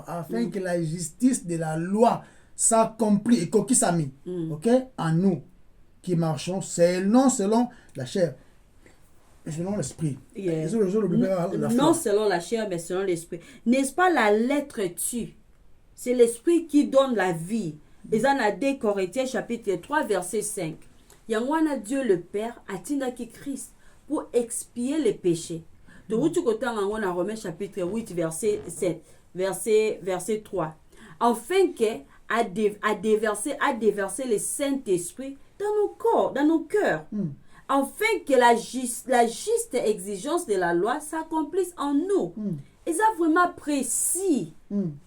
afin que la justice de la loi s'accomplit, et qui s'est mis, ok, en nous, qui marchons selon la chair. Selon l'esprit. Yeah. Non selon la chair, mais selon l'esprit. N'est-ce pas la lettre tue? C'est l'esprit qui donne la vie. Et en a 2 Corinthiens chapitre 3 verset 5. Yangwana Dieu le Père a tindaki Christ pour expier les péchés. Donc tu côté en Romains chapitre 8 verset 7, verset 3. Afin que a déversé le Saint-Esprit dans nos corps, dans nos cœurs. Afin que la juste exigence de la loi s'accomplisse en nous. Et ça vraiment précis.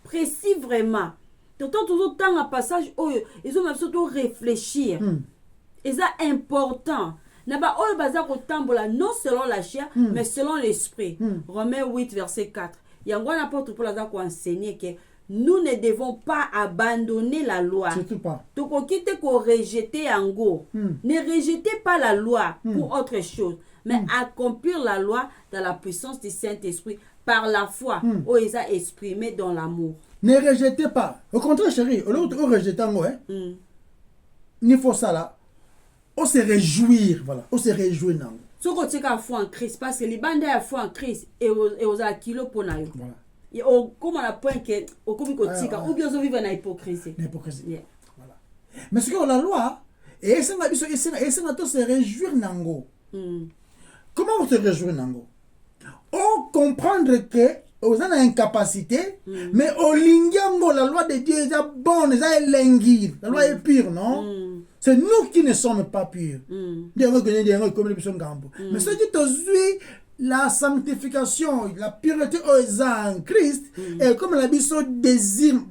Précis vraiment. Tout le temps un passage où ils ont même surtout réfléchir. Et ça important. Non selon la chair, mais selon l'esprit. Romains 8, verset 4. Il y a un apôtre pour la enseigner que nous ne devons pas abandonner la loi. Surtout pas. Donc, on quitte qu'on rejeter en go. Ne rejetez pas la loi pour autre chose, mais accomplir la loi dans la puissance du Saint-Esprit par la foi, où ils a exprimé dans l'amour. Ne rejetez pas. Au contraire, chérie, au lieu de rejeter en go, il faut ça là. On se réjouir, voilà. On se réjouir dans. Ce qu'on tient à foi en Christ, parce que les bandes à foi en Christ et aux kilo pour naïo. Voilà. Et comment on point que au comme ou bien on vit dans l'hypocrisie. L'hypocrisie. Yeah. Voilà. Mais ce que la loi et ça va se réjouir nango. Comment on se réjouit nango? On comprendre que aux en incapacité, mais au lingango la loi de Dieu est bonne, ça est lingir. La loi est pure, non? C'est nous qui ne sommes pas purs. Mais ce qui te suit la sanctification, la pureté en Christ, et comme la biso désir,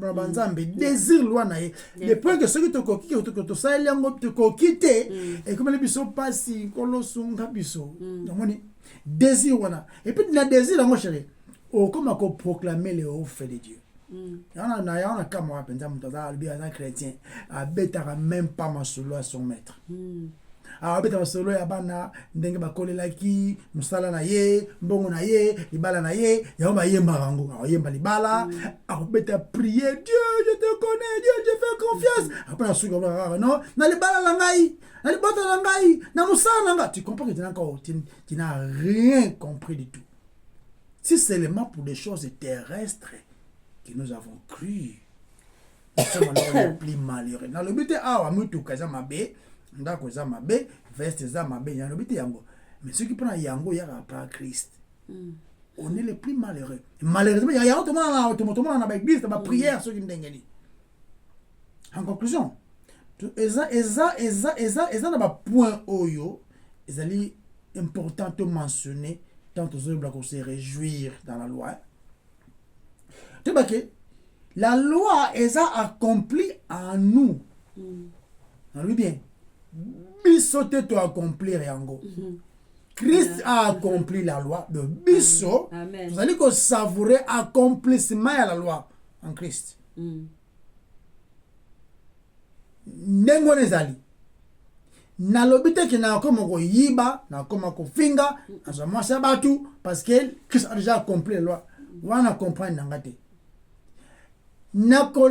désir loin, le point que ce qui te coquille, ça te coquille, et comme la biso passe, kolosunga biso, désir wana. Et puis la désir, mon chéri, comme on proclamer les hauts faits de Dieu. Il y a un cas, moi, un chrétien, même pas ma solo à son maître. Abeta solo ya bana ndenge bakolela ki musala na ye mbongo na ye libala na ye ya ba yemba rango yemba libala abeta prier Dieu je te connais Dieu je fais confiance après suka non na libala la ngai na libota la ngai na musala nga tu comprends que tu n'as rien compris du tout. Si seulement pour des choses terrestres que nous avons cru, nous sommes alors les plus malheureux. Dans le but ah mutu kaza mabe ndako za mabe veste za mabe ya no biti yango, mais ceux qui prennent yango ya pas Christ, on est les plus malheureux. Malheureusement il y a automatiquement dans l'église dans la prière ceux qui ndengeli. En conclusion, eza na ba point oyo ezali important de mentionner tant aux autres pour se réjouir dans la loi. Tu vois que la loi est accomplie en nous. On lui bien. Bisote to accomplir yango. Christ a accompli la loi de biso. Vous allez que savourer accomplissement à la loi en Christ. Nengo nezali. Na lobite ki na koma ko yiba, na koma ko finga, azama sabatu parce que Christ a déjà accompli la loi. Wana comprendre ngate. Na ko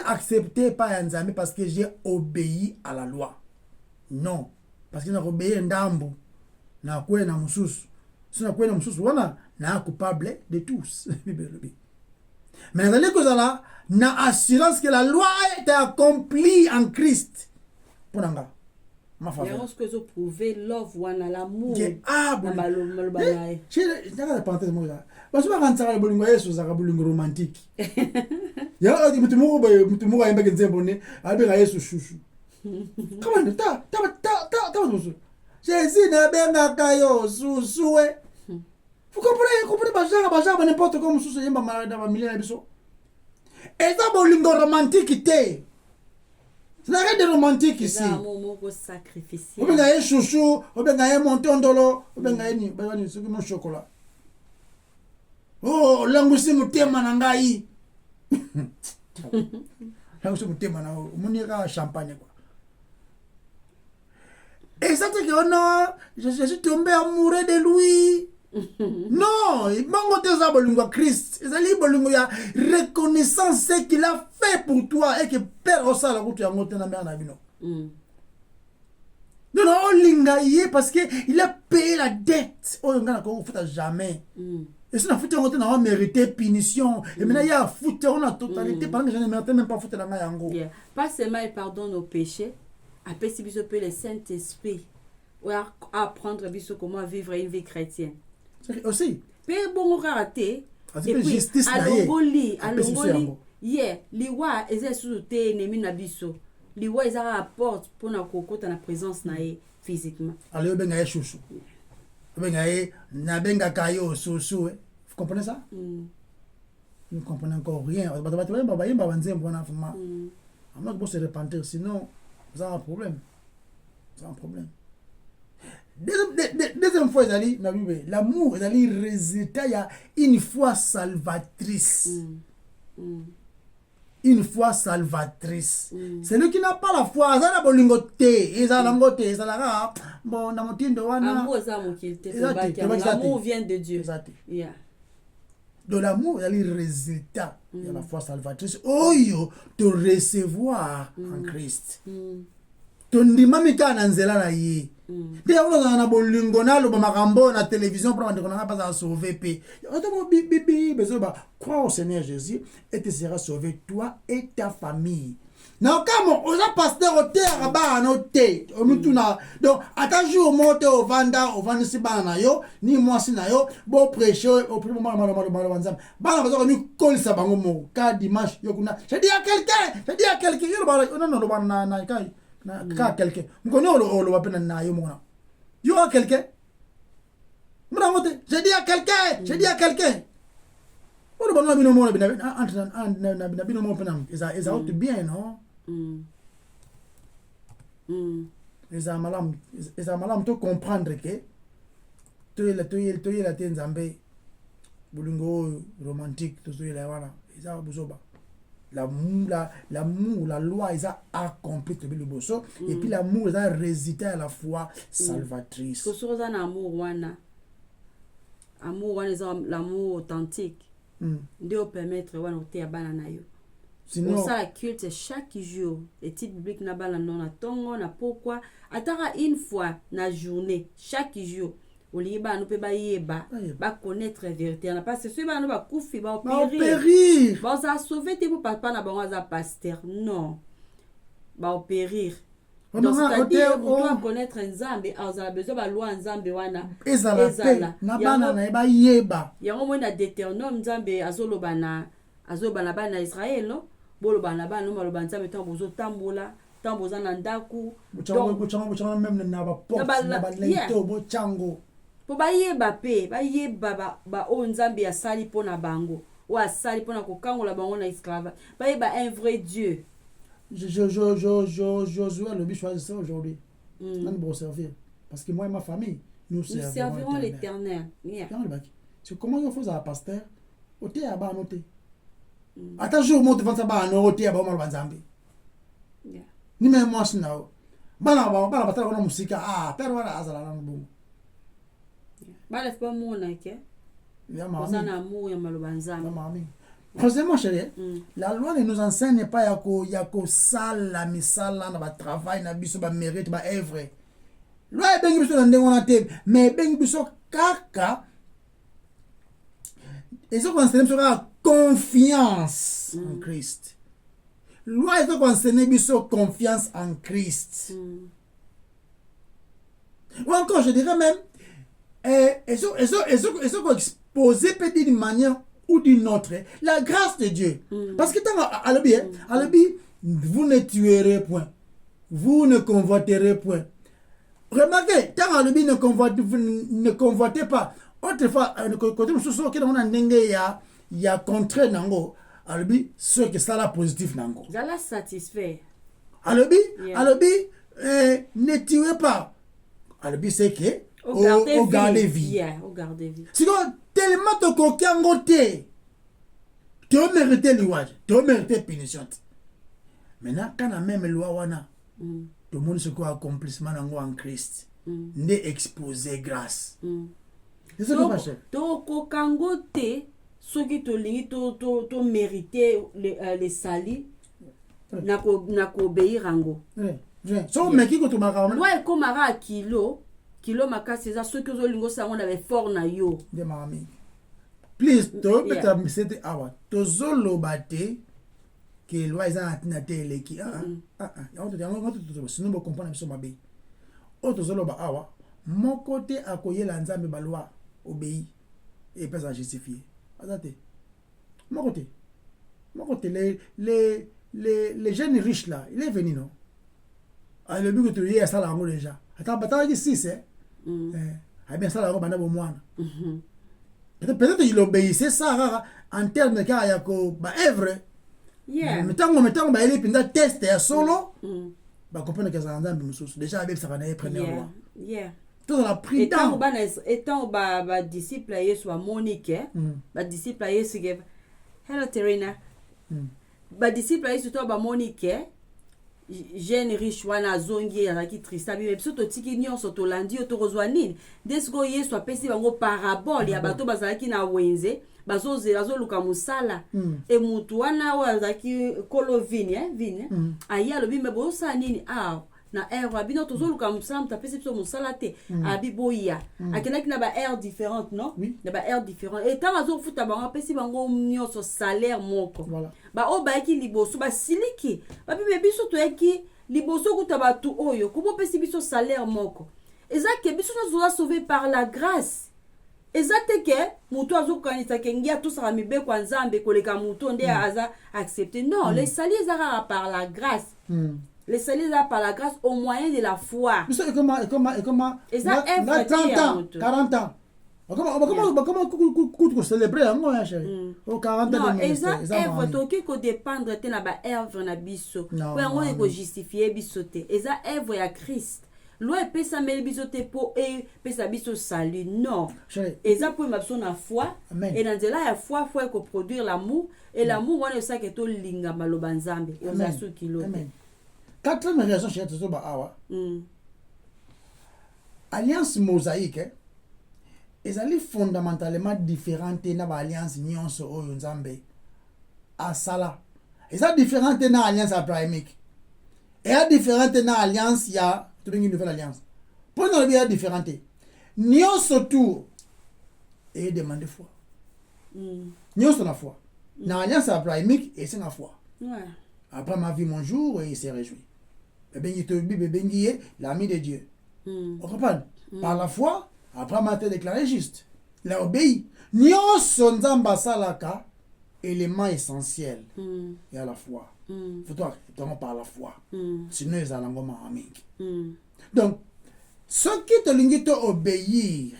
accepté par Nzambe parce que j'ai obéi à la loi. Non, parce que na obéi ndambu na kwe na mususu. Si na kwe na mususu wana na coupable de tous. Mais dans les causes là, na assurance que la loi est accomplie en Christ. Pour nga. ma faveur yango soki ozoprouve love wana l'amour ah na maloba na ye naka parenthèse moko za baso bakantisaka bolingo ya yesu ozalaka bolingo romantique yango mutu moko ayembaki nzembo ne abenga yesu shushu kabande ta jésus nabengaka yo susue vous comprenez bajaka n'importe quoi mosusu yemba malada bamilie na biso eza bolingo romantique te ce n'est rien de romantique ici obenga ye chouchou obenga ye montondolo obenga ye ni soki mo chocolat oh langusi motema na ngai langusi motema na omoni ka champagne quoi et ça c'est que oh non je suis tombé amoureux de lui non bango te za bolingo Christ ezali bolingo ya reconnaissance ce qu'il a fait pour toi et que père osala kutu yango te na mère na bino non non olinga ye parce que il a payé la dette oyo ngana ko futa jamais et si na futa yango te na mérité punition et maintenant il y a futa on a totalité pendant que je ne mérite même pas futa nga yango pas seulement il pardonne nos péchés après si biso peut le Saint-Esprit ou apprendre biso comment vivre une vie chrétienne aussi pe bongo raté et puis alongoli liwa eza sous te nemi na biso liwa eza apporte pour na kokota na présence na ye physiquement alors benga ye chouchou benga ye na benga kayo soso vous comprenez ça vous ne comprenez encore rien ba banzembo na fuma amna ko se repentir sinon ça a un problème deuxième fois l'amour est le résultat il y a une foi salvatrice une foi salvatrice celui qui n'a pas la foi ça na bolingo te ezalango te ezalaka bon na motindo wana l'amour vient de Dieu de l'amour il y a le résultat il y a la foi salvatrice oyo de recevoir en Christ tondimami ka na nzela na ye nde yango na bolingo naloba makambo na télévision pour bandeko nanga baza sauver pe otomo bibi besoin ba croire au Seigneur Jésus et tu seras sauvé toi et ta famille na kama oza pasteur o terre ba no te omutuna donc ata jour moto o vanda si bana na yo ni mwasi na yo bo prêcher au premier moment malo nzambe bana bazo ni kolisa bango mo ka dimanche yo kuna je dis à quelqu'un yo ba non bana na kai na quelqu'un mkono lo wapena na yo mona yo a quelqu'un mrangote je dis à quelqu'un o ba bino mona bina entre bino mona pena eza out bien non eza malam to comprendre que to la tenzambe bulingo romantique to la wana eza buzoba l'amour, la loi, ils ont accompli le bosso. Et puis l'amour, ils ont résulté à la foi salvatrice. Que ce soit un amour, l'amour authentique. Dieu permettre de te abana yo. Sinon, ça la culte chaque jour. Étude biblique na bala non na tongo na pourquoi. Atara une fois na journée, chaque jour. Oliba nous peut ba connaître la vérité na parce que ceux ba nous ba kufi ba périr ba ça sauver te pour papa na ba za pasteur non ba périr donc c'est-à-dire pour toi connaître Nzambe a besoin ba loi Nzambe wana ezala na bana na ba yeba yango mo na Deutéronome Nzambe azoloba na bana Israël no boloba na bana no maloba Nzambe to bozo tambola tamboza na ndaku donc même na ba porte na ba lento bo chango po bayeba ba o Nzambe asali pona bango ou asali pona kokangola bango na esclave bayeba un vrai Dieu. Josué le choisi ça aujourd'hui. On va servir parce que moi et ma famille nous servirons l'Éternel. C'est comment on fait ça pasteur au thé à ba noté ata jour mo te vanta ba no te ba mal Nzambe ni même moi sinao bana batala na musika pero wala azala na bongo bala fa mona ke ya mama sana amour ya maloba Nzambe mama Franchement chérie, la loi ne nous enseigne pas yako sala misala na ba travail na biso ba mérite ba œuvre. Loi bengi biso na ndengo na te, mais bengi biso kaka ezo enseigne biso ka confiance en Christ. Loi ezo enseigne biso confiance en Christ. Ou encore, je dirais même, ils sont exposés peut-être d'une manière ou d'une autre, la grâce de Dieu. Parce que à l'objet, vous ne tuerez point, vous ne convoiterez point. Remarquez, tant à l'objet ne convoitez pas. Autrefois, côté il y a contraire nango, à l'objet, ceux qui sont là positif nango. Vous allez satisfaire. À l'objet, ne tuez pas. À l'objet, c'est que au garder vie. Au garder vie. Sinon, tellement de coquins goté, tu as mérité l'ouage, tu as mérité punition. Maintenant, quand la même loi wana, tout le monde se croit accomplissement en Christ, n'est exposé grâce. C'est ça que je fais. Donc, coquin goté, ceux qui te mérité les salis, n'a qu'obéir ango. So, mais qui tu m'as ramené? Loi comme à kilo makasi ça ceux qui ont lingo ça on avait fort na yo. De ma amie. Please, to peut-être c'était awa. To zolo bate que loi ils ont na télé qui on te sinon vous comprenez ça mabe. O to zolo ba awa. Mon côté akoye la nzambe ba loi obéi et pas à justifier. Azate. Mon côté les jeunes riches là, il est venu non. Ah le but que tu y es ça là déjà. Attends, bataille ici c'est ah bien ça là bana bo mwana. Peut-être il obéissait ça en termes de cas yako ba œuvre. Metango ba ele pinda test ya solo. Ba comprendre que ça nzambe mususu déjà avec ça na première loi. Tout la pris temps. Étant ba disciple Yesu a Monique, ba disciple Yesu que hello Terina. Ba disciple Yesu to ba Monique. Jeune riche wana zongi azaki trista bi biso to tiki nyonso to landi to kozwa nini desgo Yesu apesi bango parabole ya bato bazalaki na wenze bazoluka musala e mutu wana o azaki kolo vini aya lobi me bosa nini na air abino tozoluka musala mutapesi biso musala te abiboya akenaki na ba air différente non na ba air différent et tant azofuta bango apesi bango nyonso salaire moko ba o ba ki liboso ba siliki ba bi biso to eki liboso kuta batu oyo kubo pesi biso salaire moko ezake biso nazola sauvé par la grâce ezate ke mutu azokanisa ke ngia to sara mibe kwa nzambe koleka mutu nde aza accepter non les salis ezaka par la grâce. Les salis là par la grâce au moyen de la foi. Et comment et ça est 30 ans, 40 ans. Comment célébrer moi chérie. Au 40 ans. Non, et ça œuvre toki ko dépendre te na ba œuvre na biso. Pour on ko justifier biso te. Et ça œuvre ya Christ. Loi pesa mel biso te po et pesa biso salut. Non. Et ça pour ma biso na foi. Et dans là la foi ko produire l'amour et l'amour wana ça que to linga maloba nzambe. Et ça sou kilo. Amen. Quatrième raison chez Tozoba Awa. Alliance mosaïque est fondamentalement différente de l'alliance nyonso o nzambe asala. Et ça différente de l'alliance abrahamique. Et ça différente de l'alliance ya tu veux une nouvelle alliance. Pour nous bien différente. Nyonso tout et demander foi. Nyonso na foi. Dans l'alliance abrahamique et c'est la foi. Abraham a vu mon jour et il s'est réjoui. L'ami de Dieu. On comprend? Par la foi, Abraham a été déclaré juste. Il a obéi. Nyon son zamba salaka, élément essentiel. Et à la foi. Faut toi, par la foi. Sinon, ils allent en amik. Donc, ceux qui te lingent obéir.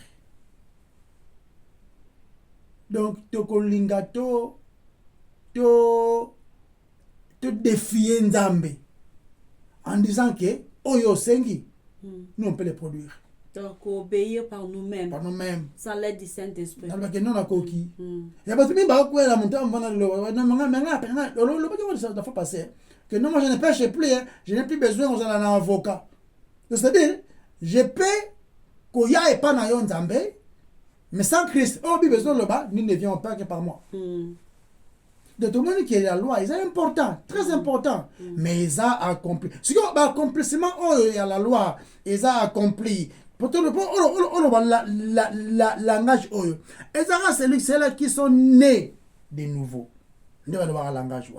Donc, te kolingato, te défier Nzambe. En disant que, Oyo Sengi, nous on peut les produire. Donc, obéir par nous-mêmes. Par nous-mêmes. Sans l'aide du Saint-Esprit. Dans le non, la coquille. Il y a pas de temps, la montée, on va le fois passé. Que non, moi je ne pêche plus, je n'ai plus besoin d'un avocat. C'est-à-dire, je peux, qu'il y ait pas dans Nzambe, mais sans Christ, oh, il besoin de bas, nous ne viens pas que par moi. De tout le monde qui est la loi, c'est important, très important. Mais ils ont accompli. Si on a accomplissement, il y a la loi, ils ont accompli. Pour tout le monde, langage, c'est là qui sont nés de nouveau. Nous allons voir le langage.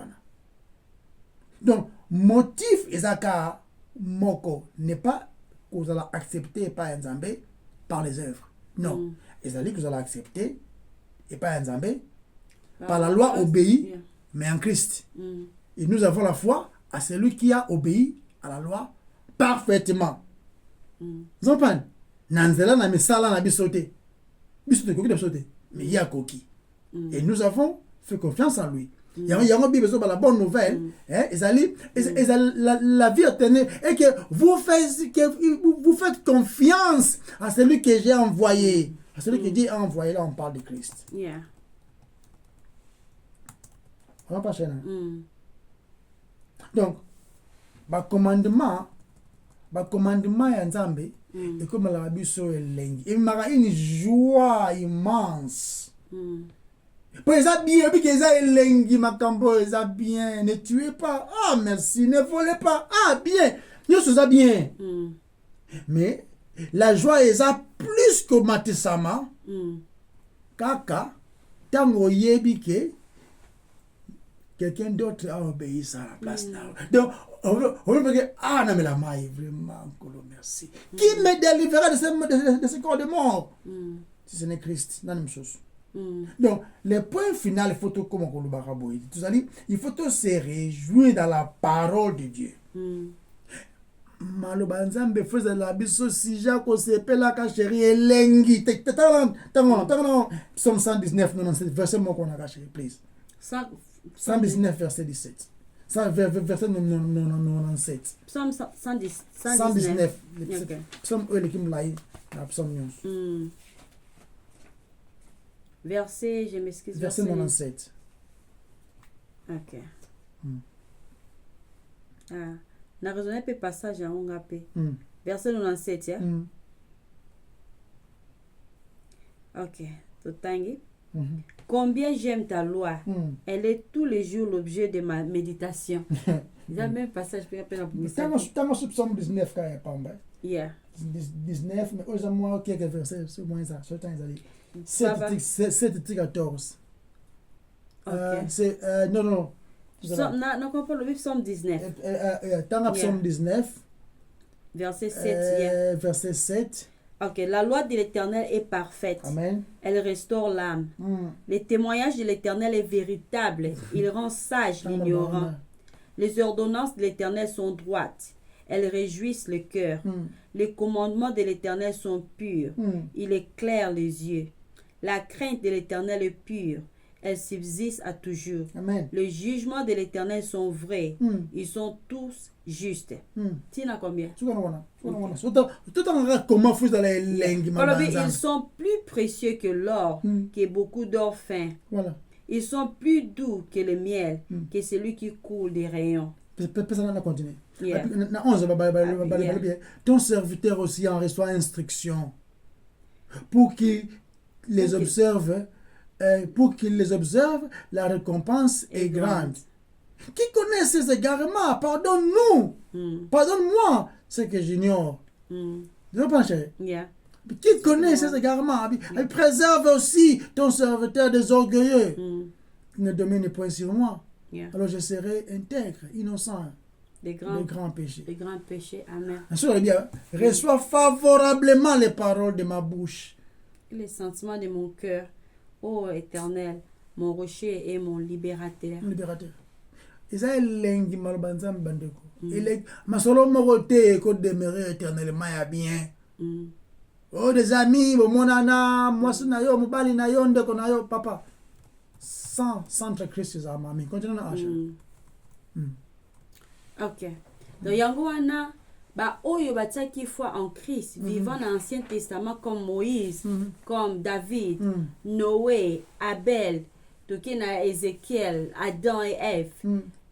Donc, motif, Isaka Moko n'est pas vous allez accepter pas Nzambe par les œuvres. Non. Ezali que vous allez accepter et pas Nzambe par la loi obéie, mais en Christ. Et nous avons la foi à celui qui a obéi à la loi parfaitement. Vous comprenez? Nanzela na misala na bisote. Bisote koki de bisote. Mais il y a koki. Et nous avons fait confiance en lui. Il y a un besoin de la bonne nouvelle. La vie éternelle. Et que vous faites confiance à celui que j'ai envoyé. À celui que Dieu a envoyé. Là, on parle de Christ. Yeah. On va pas chercher. Donc, le commandement est Nzambe. Et comme la biso est lengi. Il m'a une joie immense. Pour les bien, puis qu'ils aient lengi, ma cambo, ils ont bien. Ne tuez pas. Ah, merci. Ne volez pas. Ah, bien. Nous sommes bien. Mais la joie est plus que Matisama. Kaka, tango yebi ke quelqu'un d'autre a obéi à la place là. Donc, on veut dire, ah, non, mais la maille, vraiment, merci. Qui me délivra de ce corps de mort? Si ce n'est Christ, la même chose. Donc, le point final, il faut tout comme on le il faut tout se réjouir dans la parole de Dieu. Maloba Nzambe faisait la biso si Jacques osepela ka chéri elengi. Psaume 119, 97, verset mon qu'on a caché, please. 119, verset 17. Verset 97. Psaume 119. 119. Okay. Psaume Elikim Lai, Psaume News. Verset, je m'excuse. Verset 97. Ok. Na raisonné pe passage à Ongapé. Verset 97, yeah? Ok. Totangi. Combien j'aime ta loi. Elle est tous les jours l'objet de ma méditation. Il y a même passage pour appeler T'as sur Psaume 19 quand il pas. Yeah. 19, mais aux moi quelques versets, c'est moins ça. Ce temps ils allaient. 7 14. C'est non. Non, comprends le psaume 19. Dans Psaume 19. Verset 7. Verset 7. Ok, la loi de l'Éternel est parfaite. Amen. Elle restaure l'âme. Le témoignage de l'Éternel est véritable. Il rend sage l'ignorant. Les ordonnances de l'Éternel sont droites. Elles réjouissent le cœur. Les commandements de l'Éternel sont purs. Il éclaire les yeux. La crainte de l'Éternel est pure. Elle subsiste à toujours. Amen. Les jugements de l'Éternel sont vrais. Ils sont tous justes. Tina combien? Tout en comment vous allez lengi. Ils sont plus précieux que l'or, que beaucoup d'or fin. Voilà. Ils sont plus doux que le miel, que celui qui coule des rayons. Personne n'a continué. Yeah. Ton serviteur aussi en reçoit instruction pour qu'il les observe. Pour qu'il les observe, la récompense est grande. Qui connaît ces égarements? Pardonne-nous. Pardonne-moi ce que j'ignore. Yeah. Qui connaît ces égarements? Elle préserve aussi ton serviteur des orgueilleux. Ne domine point sur moi. Yeah. Alors je serai intègre, innocent des grands péchés. Les grands péchés. Amen. Bien, reçois favorablement les paroles de ma bouche. Les sentiments de mon cœur. Ô Éternel, mon rocher et mon libérateur. Isa elengi malobanzam bandeko. Masolo morote ko demeurer éternellement ya bien. Oh des amis, monana, moi na yo, mobali na yo, ndeko na yo, papa. Sans Christ za mami. Continue na acha. OK. Donc yangoana ba oyo batiaki foi en Christ, vivant dans l'Ancien Testament comme Moïse, comme David, Noé, Abel, Tokena, Ézéchiel, Adam et Ève.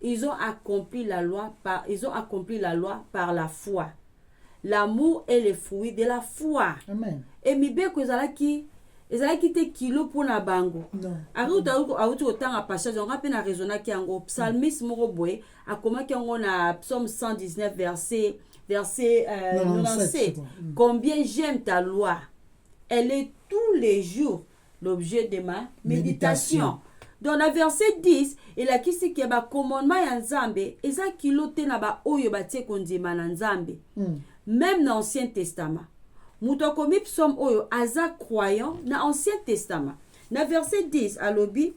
Ils ont accompli la loi par la foi. L'amour est le fruit de la foi. Amen. Et mibeko ezalaki te kilo pour na bango. Autu otanga passage on rappelle na raisonnaki yango psalmiste moko boye akomaki yango na psaume 119 verset 97. Combien j'aime ta loi. Elle est tous les jours l'objet de ma méditation. Dans le verset 10, il a dit que ba commandement ya Nzambe eza kilo te na ba oyo batie kondima na Nzambe. même dans l'Ancien Testament. Moto akomi psaume oyo aza croyant na Ancien Testament. Na verset 10 alobi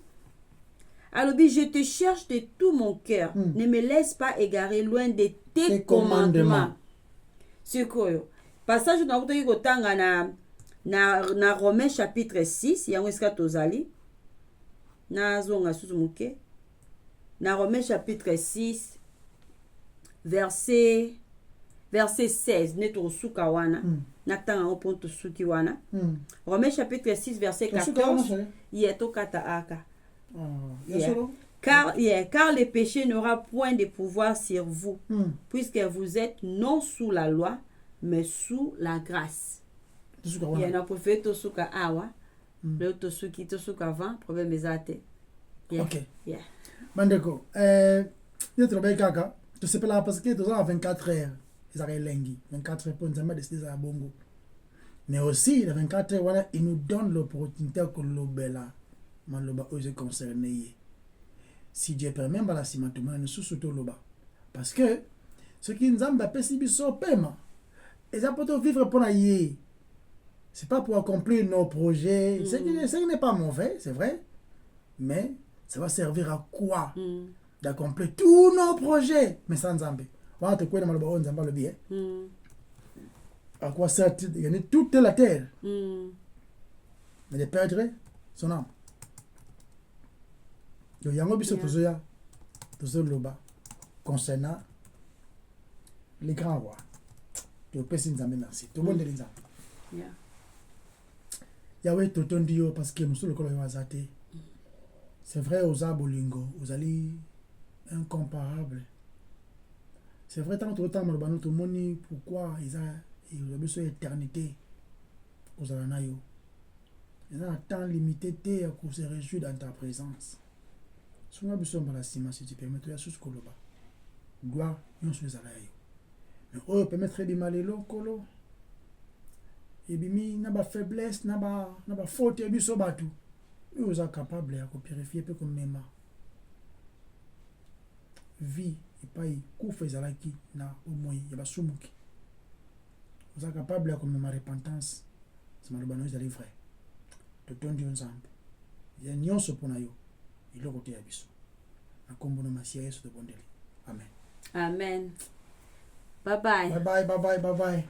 je te cherche de tout mon cœur. Ne me laisse pas égarer loin de tes commandements. Sikoyo. Passage na kutoki kotanga na Romains chapitre 6 yango eska tozali. Na zonga susu muke. Na Romains chapitre 6 verset 16 neto suka wana. Natanga oponto suki wana. Romains chapitre 6 verset 14. Yeto kata aka. Car le péché n'aura point de pouvoir sur vous, puisque vous êtes non sous la loi, mais sous la grâce. Il y a un prophète Tosuka Awa, le Tosuki Tosuka avant, problème des athées. Ok. Mandeko, je travaille kaka, tu sais pas là parce que tu as 24 heures, ils arrivent lundi, 24 heures pour nous amener des à Bongo. Mais aussi, les 24 heures, voilà, ils nous donnent l'opportunité que l'obéla, maloba ose concerné. Si Dieu permet, la simatuma ne sous-souto loba. Parce que ce qui nous a fait, c'est biso paiement. Et ça peut vivre pour l'aïe. C'est pas pour accomplir nos projets. Ce qui n'est pas mauvais, c'est vrai. Mais ça va servir à quoi? D'accomplir tous nos projets. Mais sans Zambé. On va te couper dans le baron Zamba le bien. À quoi sert il y a toute la terre? Mais de perdre son âme. Donc, il y a un biso tozoya loba concernant les grands rois. Tu peux s'y Zambé merci. Tout le monde est là. Yahweh toton dio parce que monsieur le colo wazate. C'est vrai aux abolingo, aux ali incomparable. C'est vrai tant autant malbano tout moni pourquoi ils ont besoin d'éternité aux alanayo. Ils ont un temps limité pour se réjouir dans ta présence. Si on a besoin de la cima, si tu permets, tu as sous coloba. Gloire, non sur les alayo. Mais on peut mettre des malelo colo. Et bimi na ba faiblesse na ba faute et biso batu nous sommes capables de purifier peu comme même vie et pas ku fezalaki na au moins ya basumuki nous sommes capables de comme ma repentance c'est malobano ezali vrai totondi nzambe ya nyonso pona yo iloko te ya biso na kombo na masia Yesu to bondeli amen Amen. Bye bye. Bye bye.